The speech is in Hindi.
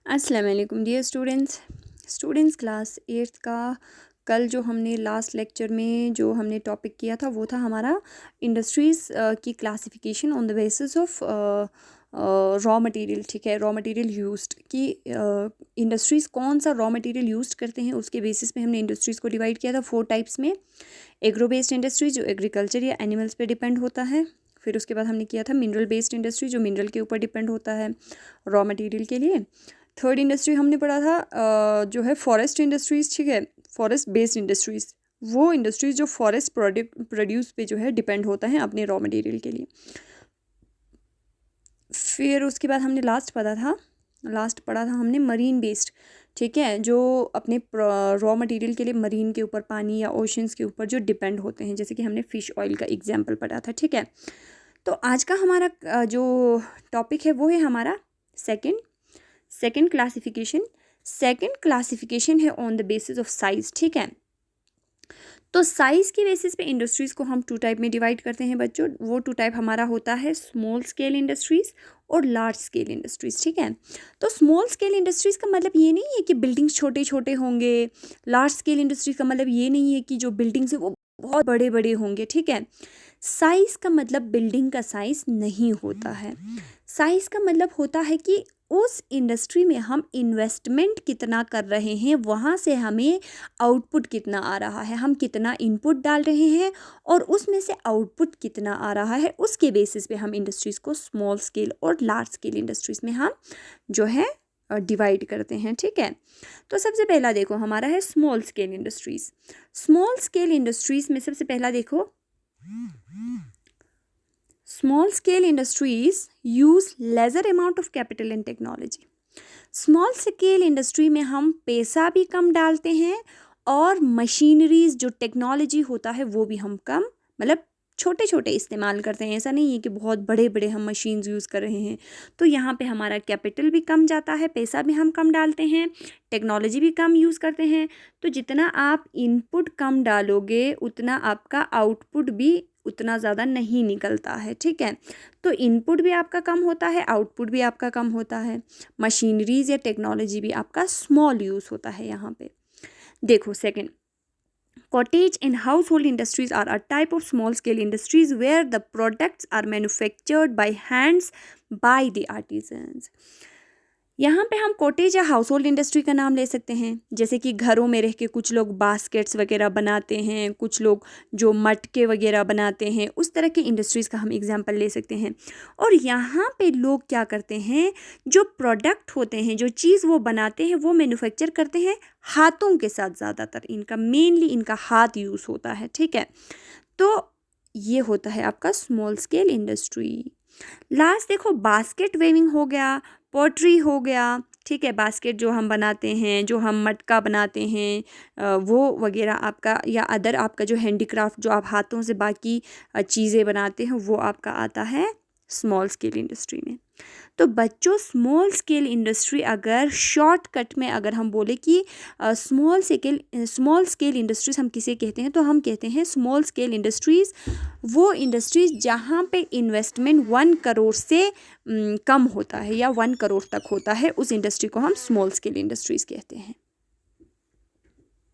अस्सलाम वालेकुम डियर स्टूडेंट्स क्लास 8th का कल जो हमने लास्ट लेक्चर में जो हमने टॉपिक किया था वो था हमारा इंडस्ट्रीज़ की classification on the basis of raw material. ठीक है, रॉ मटेरियल यूज्ड कि इंडस्ट्रीज़ कौन सा रॉ मटेरियल यूज़ करते हैं उसके बेसिस पे हमने इंडस्ट्रीज़ को डिवाइड किया था 4 टाइप्स में। एग्रो बेस्ड इंडस्ट्री जो एग्रीकल्चर या एनिमल्स पे डिपेंड होता है। फिर उसके बाद हमने किया था मिनरल बेस्ड इंडस्ट्री जो मिनरल के ऊपर डिपेंड होता है रॉ मटेरियल के लिए। थर्ड इंडस्ट्री हमने पढ़ा था जो है फॉरेस्ट इंडस्ट्रीज़। ठीक है, फॉरेस्ट बेस्ड इंडस्ट्रीज़ वो इंडस्ट्रीज़ जो फॉरेस्ट प्रोड्यूस पे जो है डिपेंड होता है अपने रॉ मटेरियल के लिए। फिर उसके बाद हमने लास्ट पढ़ा था हमने मरीन बेस्ड। ठीक है, जो अपने रॉ मटेरियल के लिए मरीन के ऊपर, पानी या ओशंस के ऊपर जो डिपेंड होते हैं, जैसे कि हमने फ़िश ऑयल का एग्जांपल पढ़ा था। ठीक है, तो आज का हमारा जो टॉपिक है वो है हमारा सेकंड क्लासिफिकेशन है on the basis of size. ठीक है, तो साइज़ की बेसिस पे इंडस्ट्रीज़ को हम 2 टाइप में डिवाइड करते हैं बच्चों। वो 2 टाइप हमारा होता है स्मॉल स्केल इंडस्ट्रीज़ और लार्ज स्केल इंडस्ट्रीज़। ठीक है, तो स्मॉल स्केल इंडस्ट्रीज़ का मतलब ये नहीं है कि बिल्डिंग्स छोटे छोटे होंगे। लार्ज स्केल इंडस्ट्रीज़ का मतलब ये नहीं है कि जो बिल्डिंग्स है वो बहुत बड़े बड़े होंगे। ठीक है, साइज़ का मतलब बिल्डिंग का साइज़ नहीं होता है। साइज़ का मतलब होता है कि उस इंडस्ट्री में हम इन्वेस्टमेंट कितना कर रहे हैं, वहाँ से हमें आउटपुट कितना आ रहा है, हम कितना इनपुट डाल रहे हैं और उसमें से आउटपुट कितना आ रहा है, उसके बेसिस पे हम इंडस्ट्रीज़ को स्मॉल स्केल और लार्ज स्केल इंडस्ट्रीज़ में हम जो है डिवाइड करते हैं। ठीक है, तो सबसे पहला देखो हमारा है small scale industries. Small scale industries में सबसे पहला देखो, small scale industries use laser amount of capital and technology. Small scale industry में हम पैसा भी कम डालते हैं और मशीनरीज जो टेक्नोलॉजी होता है वो भी हम कम, मतलब छोटे छोटे इस्तेमाल करते हैं। ऐसा नहीं है कि बहुत बड़े बड़े हम मशीन्स यूज़ कर रहे हैं। तो यहाँ पे हमारा कैपिटल भी कम जाता है, पैसा भी हम कम डालते हैं, टेक्नोलॉजी भी कम यूज़ करते हैं। तो जितना आप इनपुट कम डालोगे उतना आपका आउटपुट भी उतना ज़्यादा नहीं निकलता है। ठीक है, तो इनपुट भी आपका कम होता है, आउटपुट भी आपका कम होता है। मशीनरीज या टेक्नोलॉजी भी आपका स्मॉल यूज़ होता है यहाँ पे। देखो second, cottage and household industries are a type of small scale industries where the products are manufactured by hands by the artisans। यहाँ पे हम कॉटेज या हाउस होल्ड इंडस्ट्री का नाम ले सकते हैं, जैसे कि घरों में रह के कुछ लोग बास्केट्स वगैरह बनाते हैं, कुछ लोग जो मटके वगैरह बनाते हैं, उस तरह की इंडस्ट्रीज़ का हम एग्जांपल ले सकते हैं। और यहाँ पे लोग क्या करते हैं, जो प्रोडक्ट होते हैं, जो चीज़ वो बनाते हैं वो मैन्युफैक्चर करते हैं हाथों के साथ। ज़्यादातर इनका मेनली इनका हाथ यूज़ होता है। ठीक है, तो ये होता है आपका स्मॉल स्केल इंडस्ट्री। लास्ट देखो, बास्केट वेविंग हो गया, पॉटरी हो गया। ठीक है, बास्केट जो हम बनाते हैं, जो हम मटका बनाते हैं, वो वगैरह आपका, या अदर आपका जो हैंडीक्राफ्ट जो आप हाथों से बाकी चीज़ें बनाते हैं वो आपका आता है स्मॉल स्केल इंडस्ट्री में। तो बच्चों स्मॉल स्केल इंडस्ट्री अगर शॉर्टकट में अगर हम बोले कि स्मॉल स्केल इंडस्ट्रीज़ हम किसे कहते हैं, तो हम कहते हैं स्मॉल स्केल इंडस्ट्रीज़ वो इंडस्ट्रीज़ जहाँ पे इन्वेस्टमेंट 1 करोड़ से कम होता है या 1 करोड़ तक होता है, उस इंडस्ट्री को हम स्मॉल स्केल इंडस्ट्रीज़ कहते हैं।